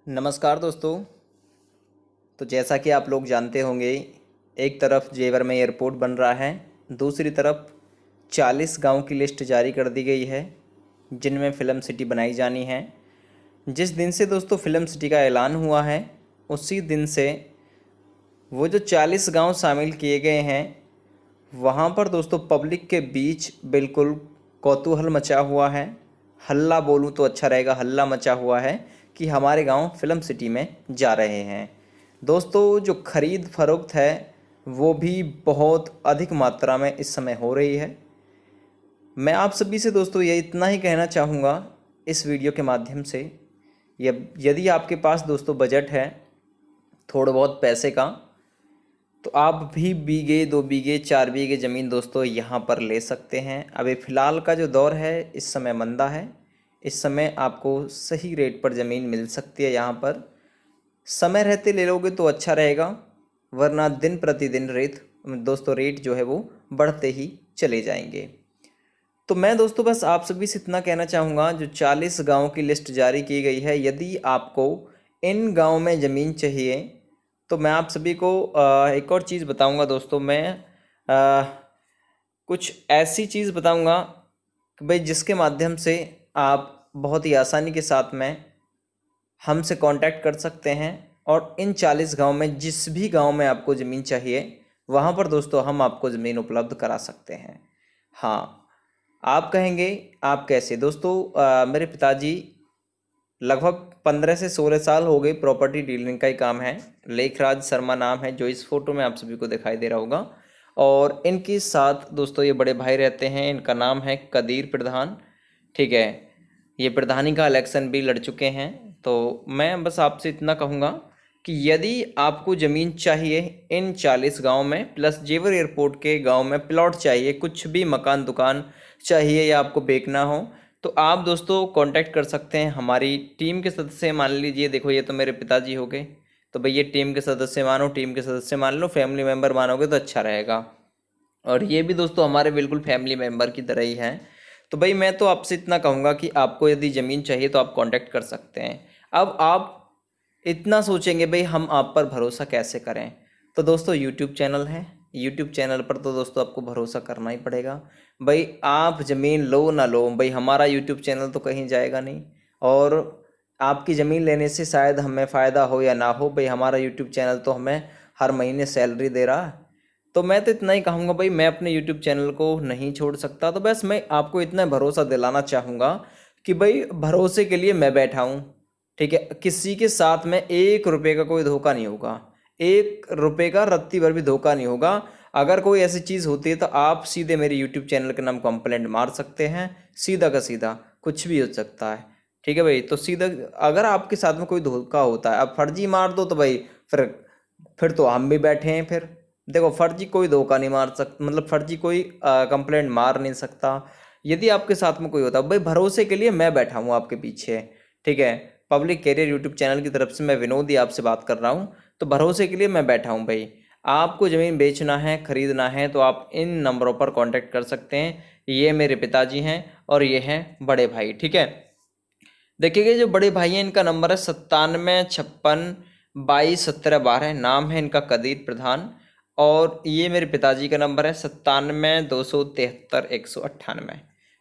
नमस्कार दोस्तों। तो जैसा कि आप लोग जानते होंगे, एक तरफ जेवर में एयरपोर्ट बन रहा है, दूसरी तरफ 40 गांव की लिस्ट जारी कर दी गई है जिनमें फ़िल्म सिटी बनाई जानी है। जिस दिन से दोस्तों फ़िल्म सिटी का ऐलान हुआ है, उसी दिन से वो जो 40 गांव शामिल किए गए हैं, वहाँ पर दोस्तों पब्लिक के बीच बिल्कुल कौतूहल मचा हुआ है। हल्ला बोलूँ तो अच्छा रहेगा, हल्ला मचा हुआ है कि हमारे गांव फिल्म सिटी में जा रहे हैं। दोस्तों जो खरीद फरोख्त है वो भी बहुत अधिक मात्रा में इस समय हो रही है। मैं आप सभी से दोस्तों ये इतना ही कहना चाहूँगा इस वीडियो के माध्यम से, यदि आपके पास दोस्तों बजट है थोड़ा बहुत पैसे का, तो आप भी बीघे 2 बीघे 4 बीघे ज़मीन दोस्तों यहाँ पर ले सकते हैं। अभी फ़िलहाल का जो दौर है इस समय मंदा है। इस समय आपको सही रेट पर ज़मीन मिल सकती है यहाँ पर। समय रहते ले लोगे तो अच्छा रहेगा, वरना दिन प्रतिदिन रेट जो है वो बढ़ते ही चले जाएंगे। तो मैं दोस्तों बस आप सभी से इतना कहना चाहूँगा, जो 40 गाँव की लिस्ट जारी की गई है, यदि आपको इन गाँव में ज़मीन चाहिए तो मैं आप सभी को एक और चीज़ बताऊंगा दोस्तों। मैं कुछ ऐसी चीज़ बताऊंगा कि भाई जिसके माध्यम से आप बहुत ही आसानी के साथ में हमसे कांटेक्ट कर सकते हैं, और इन 40 गांव में जिस भी गांव में आपको ज़मीन चाहिए वहां पर दोस्तों हम आपको ज़मीन उपलब्ध करा सकते हैं। हाँ, आप कहेंगे आप कैसे दोस्तों? मेरे पिताजी लगभग 15 से 16 साल हो गए प्रॉपर्टी डीलिंग का ही काम है। लेखराज शर्मा नाम है, जो इस फोटो में आप सभी को दिखाई दे रहा होगा। और इनके साथ दोस्तों ये बड़े भाई रहते हैं, इनका नाम है कदीर प्रधान। ठीक है, ये प्रधानी का इलेक्शन भी लड़ चुके हैं। तो मैं बस आपसे इतना कहूँगा कि यदि आपको ज़मीन चाहिए इन 40 गांव में, प्लस जेवर एयरपोर्ट के गांव में प्लॉट चाहिए, कुछ भी मकान दुकान चाहिए या आपको बेचना हो, तो आप दोस्तों कांटेक्ट कर सकते हैं हमारी टीम के सदस्य। मान लीजिए, देखो ये तो मेरे पिताजी हो गए, तो भाई ये टीम के सदस्य मानो, टीम के सदस्य मान लो, फैमिली मेम्बर मानोगे तो अच्छा रहेगा। और ये भी दोस्तों हमारे बिल्कुल फैमिली मेम्बर की तरह ही हैं। तो भाई मैं तो आपसे इतना कहूँगा कि आपको यदि ज़मीन चाहिए तो आप कांटेक्ट कर सकते हैं। अब आप इतना सोचेंगे भाई हम आप पर भरोसा कैसे करें, तो दोस्तों यूट्यूब चैनल है, यूट्यूब चैनल पर तो दोस्तों आपको भरोसा करना ही पड़ेगा। भाई आप ज़मीन लो ना लो, भाई हमारा यूट्यूब चैनल तो कहीं जाएगा नहीं, और आपकी ज़मीन लेने से शायद हमें फ़ायदा हो या ना हो, भाई हमारा यूट्यूब चैनल तो हमें हर महीने सैलरी दे रहा है। तो मैं तो इतना ही कहूँगा भाई, मैं अपने यूट्यूब चैनल को नहीं छोड़ सकता। तो बस मैं आपको इतना भरोसा दिलाना चाहूँगा कि भाई भरोसे के लिए मैं बैठा हूँ। ठीक है, किसी के साथ में 1 रुपये का कोई धोखा नहीं होगा, 1 रुपये का रत्ती भर भी धोखा नहीं होगा। अगर कोई ऐसी चीज़ होती है तो आप सीधे मेरे यूट्यूब चैनल के नाम कंप्लेंट मार सकते हैं, सीधा का सीधा, कुछ भी हो सकता है। ठीक है भाई, तो सीधा अगर आपके साथ में कोई धोखा होता है, आप फर्जी मार दो तो भाई फिर तो हम भी बैठे हैं। फिर देखो, फर्जी कोई धोखा नहीं मार सकता, मतलब फर्जी कोई कंप्लेंट मार नहीं सकता। यदि आपके साथ में कोई होता है, भाई भरोसे के लिए मैं बैठा हूँ आपके पीछे। ठीक है, पब्लिक कैरियर यूट्यूब चैनल की तरफ से मैं विनोद ही आपसे बात कर रहा हूँ, तो भरोसे के लिए मैं बैठा हूँ भाई। आपको ज़मीन बेचना है, खरीदना है, तो आप इन नंबरों पर कांटेक्ट कर सकते हैं। ये मेरे पिताजी हैं और ये हैं बड़े भाई। ठीक है, देखिएगा जो बड़े भाई हैं इनका नंबर है 9756 22 17 12। नाम है इनका कदीर प्रधान। और ये मेरे पिताजी का नंबर है 97 273 198।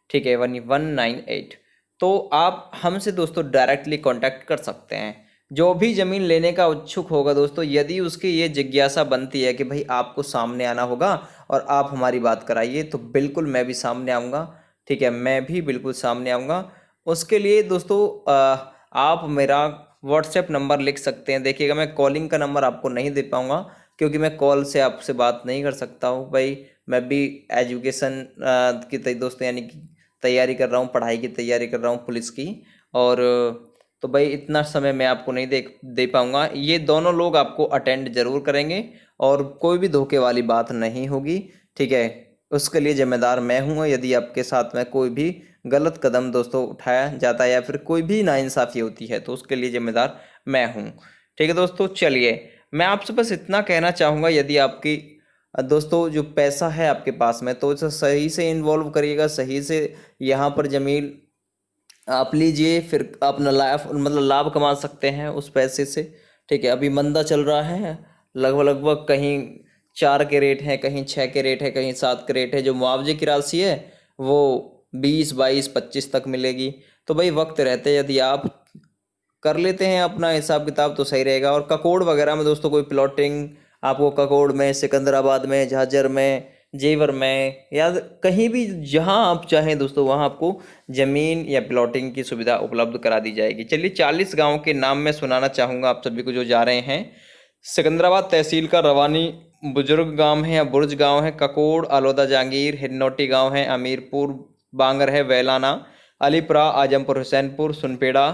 ठीक है, 1198। तो आप हमसे दोस्तों डायरेक्टली कांटेक्ट कर सकते हैं। जो भी ज़मीन लेने का इच्छुक होगा दोस्तों, यदि उसकी ये जिज्ञासा बनती है कि भाई आपको सामने आना होगा और आप हमारी बात कराइए, तो बिल्कुल मैं भी सामने आऊँगा। ठीक है, मैं भी बिल्कुल सामने आऊँगा। उसके लिए दोस्तों आप मेरा व्हाट्सएप नंबर लिख सकते हैं। देखिएगा, मैं कॉलिंग का नंबर आपको नहीं दे पाऊँगा, क्योंकि मैं कॉल से आपसे बात नहीं कर सकता हूँ भाई। मैं भी एजुकेशन की दोस्तों यानी कि तैयारी कर रहा हूँ, पढ़ाई की तैयारी कर रहा हूँ पुलिस की। और तो भाई इतना समय मैं आपको नहीं दे पाऊँगा। ये दोनों लोग आपको अटेंड ज़रूर करेंगे और कोई भी धोखे वाली बात नहीं होगी। ठीक है, उसके लिए जिम्मेदार मैं हूँ। यदि आपके साथ में कोई भी गलत कदम दोस्तों उठाया जाता है या फिर कोई भी नाइंसाफ़ी होती है, तो उसके लिए जिम्मेदार मैं हूँ। ठीक है दोस्तों, चलिए मैं आपसे बस इतना कहना चाहूँगा, यदि आपकी दोस्तों जो पैसा है आपके पास में, तो उसे सही से इन्वॉल्व करिएगा, सही से यहाँ पर ज़मीन आप लीजिए, फिर अपना लाभ कमा सकते हैं उस पैसे से। ठीक है, अभी मंदा चल रहा है, लगभग लगभग कहीं 4 के रेट है, कहीं 6 के रेट है, कहीं 7 के रेट है। जो मुआवजे की राशि है वो 20, 22, 25 तक मिलेगी। तो भाई वक्त रहते यदि आप कर लेते हैं अपना हिसाब किताब तो सही रहेगा। और ककोड़ वगैरह में दोस्तों कोई प्लॉटिंग आपको ककोड़ में, सिकंदराबाद में, झाझर में, जेवर में, या कहीं भी जहां आप चाहें दोस्तों वहां आपको ज़मीन या प्लॉटिंग की सुविधा उपलब्ध करा दी जाएगी। चलिए 40 गांव के नाम मैं सुनाना चाहूँगा आप सभी को जो जा रहे हैं। सिकंदराबाद तहसील का रवानी बुजुर्ग गांव है या बुर्ज गांव है, ककोड़ अलोदा जहांगीर हिन्नौटी गांव है, अमीरपुर बांगर है, वैलाना अलीपुरा आजमपुर हुसैनपुर सुनपेड़ा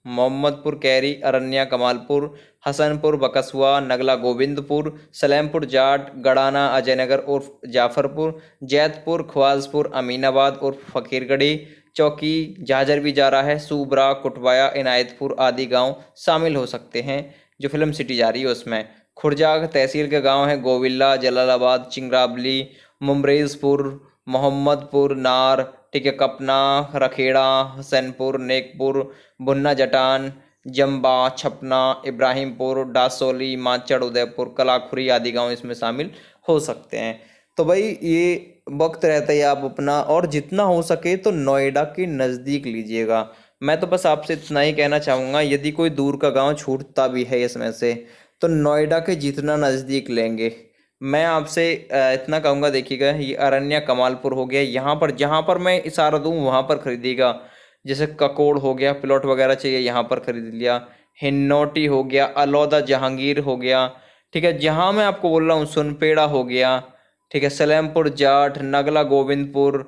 मोहम्मदपुर कैरी अरन्या कमालपुर हसनपुर बकसुआ नगला गोविंदपुर सलेमपुर जाट गड़ाना अजयनगर उर्फ जाफरपुर जैतपुर ख्वाजपुर अमीनाबाद उर्फ फकीरगढ़ी चौकी झाझर भी जा रहा है, सूबरा कुटवाया इनायतपुर आदि गांव शामिल हो सकते हैं जो फिल्म सिटी जा रही है उसमें। खुर्जा तहसील के गांव हैं गोविल्ला जलालाबाद चिंगराबली मुमरेजपुर मोहम्मदपुर नार, ठीक है, कपना रखेड़ा हसनपुर नेकपुर भुन्ना जटान जम्बा छपना इब्राहिमपुर डासोली माचड़ उदयपुर कलाखुरी आदि गांव इसमें शामिल हो सकते हैं। तो भाई ये वक्त रहता है आप अपना, और जितना हो सके तो नोएडा के नज़दीक लीजिएगा। मैं तो बस आपसे इतना ही कहना चाहूँगा, यदि कोई दूर का गांव छूटता भी है इसमें से तो नोएडा के जितना नज़दीक लेंगे। मैं आपसे इतना कहूँगा, देखिएगा ये अरन्या कमालपुर हो गया, यहाँ पर जहाँ पर मैं इशारा दूँ वहाँ पर खरीदिएगा। जैसे ककोड़ हो गया, प्लॉट वगैरह चाहिए यहाँ पर खरीद लिया। हिन्नौटी हो गया, अलौदा जहांगीर हो गया, ठीक है, जहाँ मैं आपको बोल रहा हूँ सुनपेड़ा हो गया, ठीक है, सलेमपुर जाट नगला गोविंदपुर,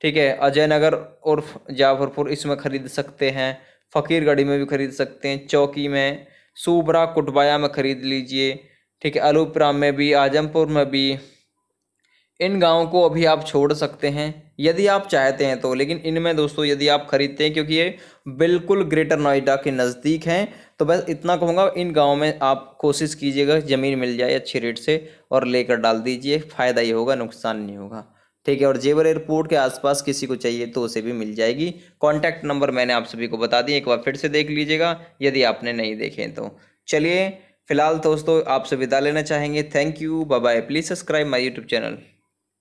ठीक है, अजयनगर उर्फ जाफरपुर इसमें खरीद सकते हैं। फ़कीरगढ़ी में भी खरीद सकते हैं, चौकी में, सूबरा कुटबाया में खरीद लीजिए, ठीक है, अलूपुरा में भी, आजमपुर में भी। इन गाँवों को अभी आप छोड़ सकते हैं यदि आप चाहते हैं तो, लेकिन इनमें दोस्तों यदि आप खरीदते हैं क्योंकि ये बिल्कुल ग्रेटर नोएडा के नज़दीक हैं, तो बस इतना कहूँगा, इन गाँव में आप कोशिश कीजिएगा ज़मीन मिल जाए अच्छे रेट से और लेकर डाल दीजिए, फ़ायदा ही होगा, नुकसान नहीं होगा। ठीक है, और जेवर एयरपोर्ट के आसपास किसी को चाहिए तो उसे भी मिल जाएगी। कॉन्टैक्ट नंबर मैंने आप सभी को बता दिया, एक बार फिर से देख लीजिएगा यदि आपने नहीं देखे तो। चलिए फिलहाल दोस्तों आपसे विदा लेना चाहेंगे। Thank you, bye bye. Please subscribe my YouTube channel.